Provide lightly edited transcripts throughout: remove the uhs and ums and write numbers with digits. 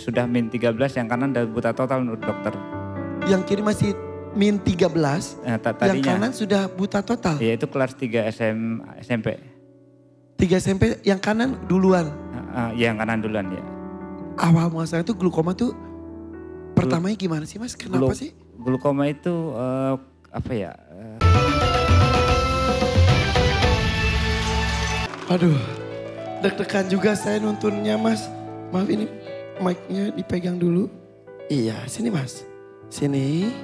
sudah min 13, yang kanan udah buta total menurut dokter. Yang kiri masih min 13, yang kanan sudah buta total? Iya, itu kelas 3 SMP. 3 SMP yang kanan duluan? Iya, yang kanan duluan ya. Awal muasal itu glukoma tuh pertamanya gimana sih Mas? Kenapa sih? Glukoma itu apa ya? Aduh, deg-degan juga saya nontonnya Mas. Maaf ini mic-nya dipegang dulu. Iya, sini Mas. Sini.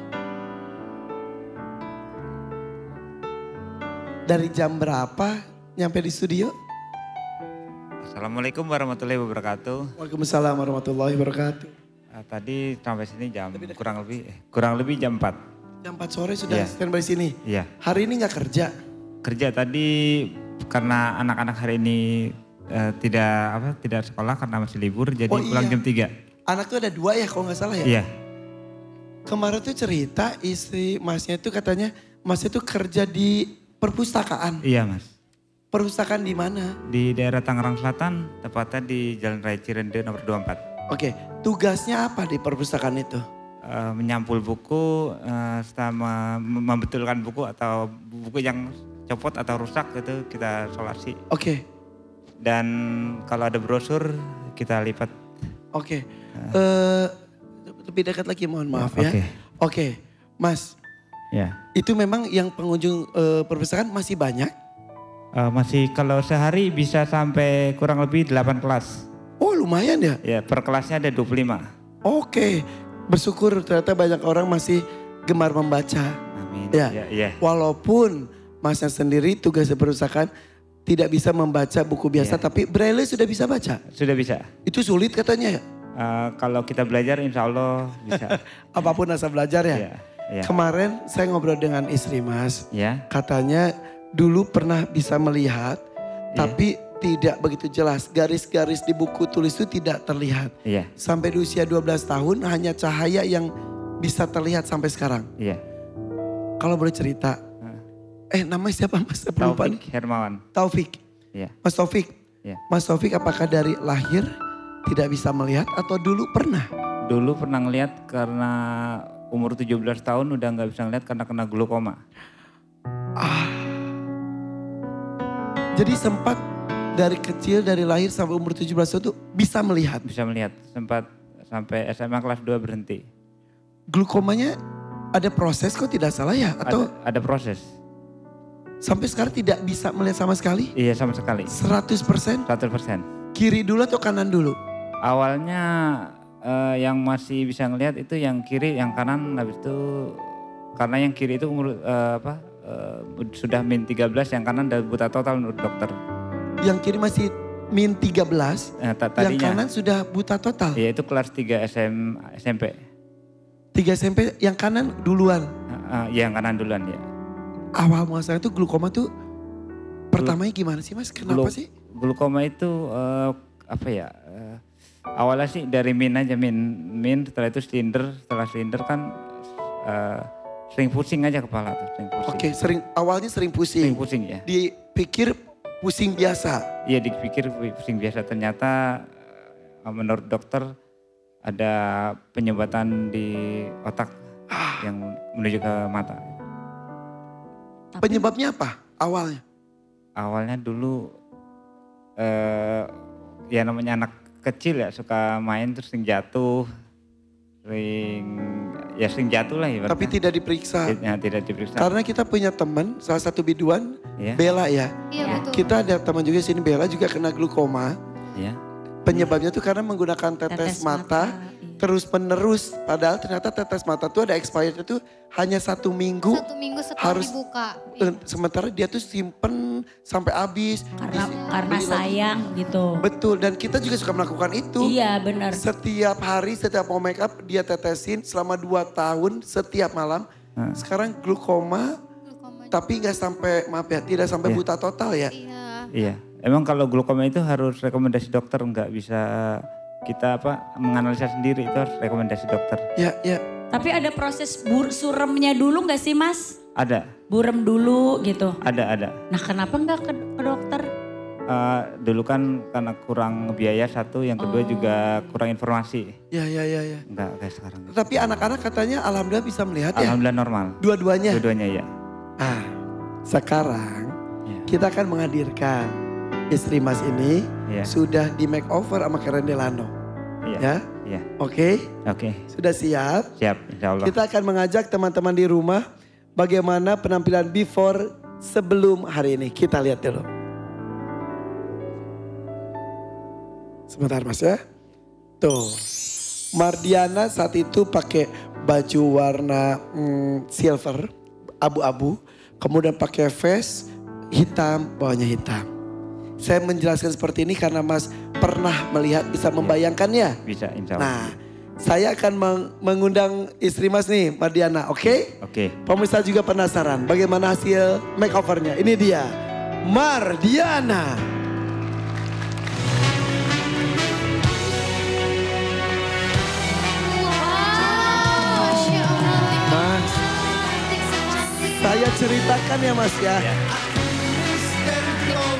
Dari jam berapa nyampe di studio? Assalamualaikum warahmatullahi wabarakatuh. Waalaikumsalam warahmatullahi wabarakatuh. Tadi sampai sini jam kurang lebih jam 4. Jam 4 sore sudah standby sini? Iya. Hari ini nggak kerja? Kerja tadi karena anak-anak hari ini tidak sekolah karena masih libur, jadi pulang jam 3. Anak tuh ada 2 ya kalau nggak salah ya? Iya. Kemarin tuh cerita istri Masnya itu katanya Masnya tuh kerja di perpustakaan. Iya Mas. Perpustakaan di mana? Di daerah Tangerang Selatan, tepatnya di Jalan Raya Cirende nomor 24. Oke, tugasnya apa di perpustakaan itu? Menyampul buku, setelah membetulkan buku atau buku yang copot atau rusak itu kita solasi. Oke. Dan kalau ada brosur kita lipat. Oke. Lebih dekat lagi mohon maaf ya. Oke. Mas. Ya. Itu memang yang pengunjung perpustakaan masih banyak? Masih kalau sehari bisa sampai kurang lebih 8 kelas. Oh lumayan ya? Ya, per kelasnya ada 25. Oke. Bersyukur ternyata banyak orang masih gemar membaca. Amin. Ya. Ya. Walaupun Masnya sendiri tugas di perpustakaan tidak bisa membaca buku biasa, tapi Braille sudah bisa baca? Sudah bisa. Itu sulit katanya ya? Kalau kita belajar insya Allah bisa. Apapun asal belajar ya? Ya. Kemarin saya ngobrol dengan istri Mas. Ya. Katanya dulu pernah bisa melihat, tapi tidak begitu jelas. Garis-garis di buku tulis itu tidak terlihat. Iya. Sampai di usia 12 tahun hanya cahaya yang bisa terlihat sampai sekarang. Iya. Kalau boleh cerita. Namanya siapa Mas? Taufik Hermawan. Taufik. Iya. Mas Taufik. Iya. Mas Taufik apakah dari lahir tidak bisa melihat atau dulu pernah? Dulu pernah ngelihat karena umur 17 tahun udah nggak bisa ngelihat karena kena glukoma. Jadi sempat dari kecil, dari lahir sampai umur 17 tahun itu bisa melihat? Bisa melihat, sempat sampai SMA kelas 2 berhenti. Glukomanya ada proses kok tidak salah ya? Atau ada proses. Sampai sekarang tidak bisa melihat sama sekali? Iya sama sekali. 100%? 100%. Kiri dulu atau kanan dulu? Awalnya yang masih bisa ngelihat itu yang kiri, yang kanan habis itu karena yang kiri itu umur sudah min 13, yang kanan udah buta total menurut dokter. Yang kiri masih min 13, yang kanan sudah buta total? Iya, itu kelas 3 SMP. 3 SMP yang kanan duluan? Iya, yang kanan duluan ya. Awal muasal itu glukoma tuh pertamanya gimana sih Mas? Kenapa sih? Glukoma itu awalnya sih dari min aja, min setelah itu silinder, setelah silinder kan sering pusing aja kepala tuh, sering pusing. Oke, awalnya sering pusing. Sering pusing ya. Dipikir pusing biasa. Iya, dipikir pusing biasa, ternyata menurut dokter ada penyumbatan di otak yang menuju ke mata. Penyebabnya apa awalnya? Awalnya dulu ya namanya anak kecil ya, suka main terus sering jatuh. Sering jatuh lah ya. Tapi tidak diperiksa. Tidak diperiksa. Karena kita punya teman, salah satu biduan, Bella ya. Iya betul. Kita ada teman juga sini, Bella juga kena glukoma. Iya. Penyebabnya tuh karena menggunakan tetes mata terus menerus. Padahal ternyata tetes mata tuh ada expirednya tuh hanya 1 minggu. 1 minggu setelah dibuka. Sementara dia tuh simpen sampai habis. Karena sayang gitu. Betul, dan kita juga suka melakukan itu. Iya benar. Setiap hari, setiap mau make up dia tetesin selama 2 tahun setiap malam. Sekarang glukoma. Tapi nggak sampai, maaf ya, tidak sampai buta total ya. Iya, emang kalau glukoma itu harus rekomendasi dokter, nggak bisa kita menganalisa sendiri, itu harus rekomendasi dokter. Ya. Tapi ada proses suremnya dulu nggak sih Mas? Ada. Burem dulu gitu. Ada. Nah kenapa nggak ke dokter? Dulu kan karena kurang biaya satu, yang kedua juga kurang informasi. Ya. Enggak kayak sekarang. Tapi anak-anak katanya alhamdulillah bisa melihat ya? Alhamdulillah normal. Dua-duanya? Dua-duanya ya. Sekarang kita akan menghadirkan istri Mas ini sudah di makeover sama Karen Delano. Iya. Ya? Oke? Sudah siap? Siap, insya Allah. Kita akan mengajak teman-teman di rumah bagaimana penampilan before sebelum hari ini. Kita lihat dulu. Sebentar Mas ya. Tuh. Mardiana saat itu pakai baju warna silver, abu-abu. Kemudian pakai vest hitam, bawahnya hitam. Saya menjelaskan seperti ini karena Mas pernah melihat, bisa membayangkannya. Bisa, insya Allah. Nah, saya akan mengundang istri Mas nih, Mardiana, oke? Oke. Pemirsa juga penasaran bagaimana hasil makeovernya. Ini dia, Mardiana. Mas, saya ceritakan ya Mas ya.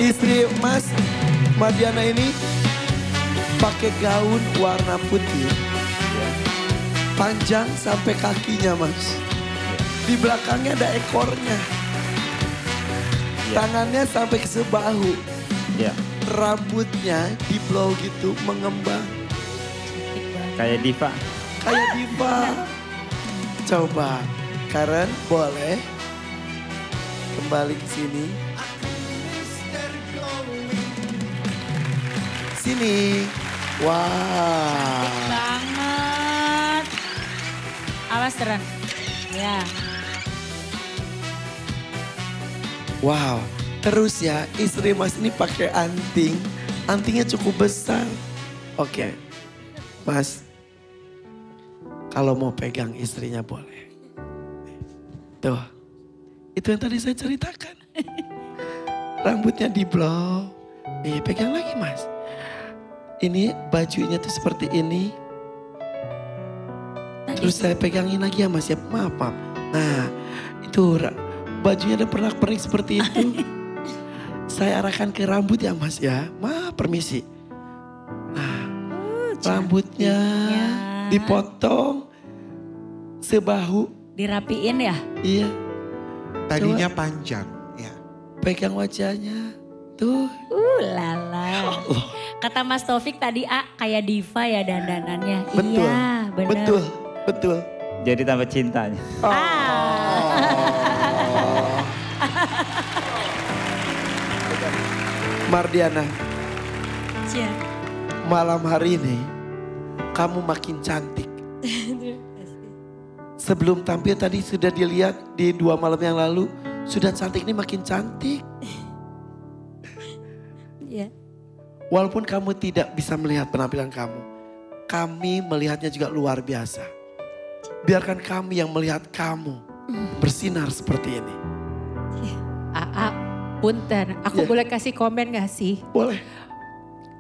Istri Mas Mardiana ini pakai gaun warna putih. Panjang sampai kakinya Mas. Di belakangnya ada ekornya. Tangannya sampai ke sebahu. Rambutnya di blow gitu mengembang. Kayak diva. Kayak diva. Coba Karen boleh kembali ke sini. Sini. Wow. Cantik banget. Awas Ren. Ya. Wow. Terus ya istri Mas ini pakai anting. Antingnya cukup besar. Oke. Mas. Kalau mau pegang istrinya boleh. Tuh. Itu yang tadi saya ceritakan. Rambutnya di blow. Nih pegang lagi Mas. Ini bajunya tuh seperti ini. Terus saya pegangin lagi ya Mas ya. Maaf. Nah itu bajunya ada pernak-pernik seperti itu. Saya arahkan ke rambut ya Mas ya. Maaf permisi. Nah rambutnya dipotong sebahu. Dirapiin ya? Iya. Tadinya panjang ya. Pegang wajahnya. Tuh. Lala. Kata Mas Taufik tadi kayak diva ya dandanannya. Betul. Iya benar. Betul. Jadi tambah cintanya. Mardiana. Malam hari ini kamu makin cantik. Sebelum tampil tadi sudah dilihat di 2 malam yang lalu. Sudah cantik ini makin cantik. Iya. Walaupun kamu tidak bisa melihat penampilan kamu. Kami melihatnya juga luar biasa. Biarkan kami yang melihat kamu bersinar seperti ini. Punten, aku boleh kasih komen gak sih? Boleh.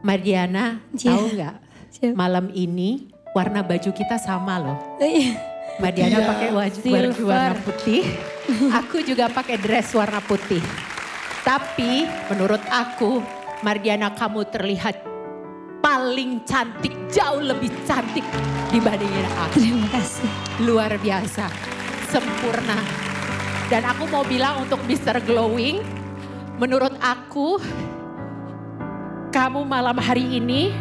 Mardiana, tahu gak? Malam ini warna baju kita sama loh. Mardiana pakai baju warna putih, aku juga pakai dress warna putih. Tapi menurut aku, Mardiana kamu terlihat paling cantik, jauh lebih cantik dibandingin aku. Terima kasih. Luar biasa, sempurna. Dan aku mau bilang untuk Mr. Glowing, menurut aku, kamu malam hari ini,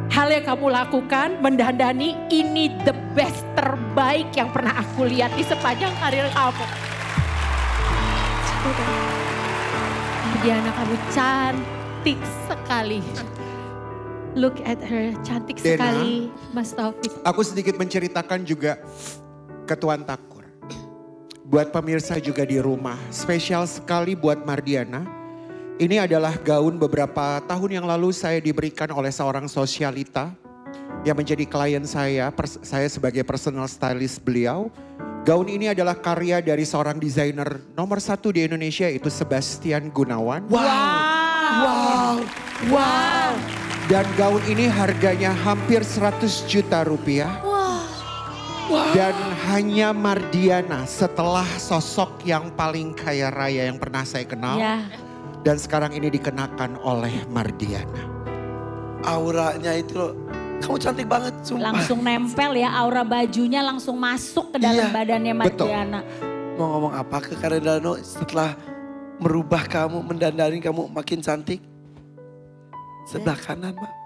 hal yang kamu lakukan, mendandani, ini the best terbaik yang pernah aku lihat di sepanjang karir kamu. Diana, kamu cantik sekali. Look at her, cantik Dena, sekali Mas Taufik. Aku sedikit menceritakan juga ke Tuan Takur. Buat pemirsa juga di rumah, spesial sekali buat Mardiana. Ini adalah gaun beberapa tahun yang lalu saya diberikan oleh seorang sosialita yang menjadi klien saya sebagai personal stylist beliau. Gaun ini adalah karya dari seorang desainer nomor 1 di Indonesia, yaitu Sebastian Gunawan. Wow. Dan gaun ini harganya hampir 100 juta rupiah. Dan hanya Mardiana setelah sosok yang paling kaya raya yang pernah saya kenal. Dan sekarang ini dikenakan oleh Mardiana. Auranya itu loh, kamu cantik banget sumpah. Langsung nempel ya, aura bajunya langsung masuk ke dalam badannya Mardiana. Mau ngomong apa ke Karedano setelah merubah kamu, mendandani kamu makin cantik? Sebelah kanan, Mak.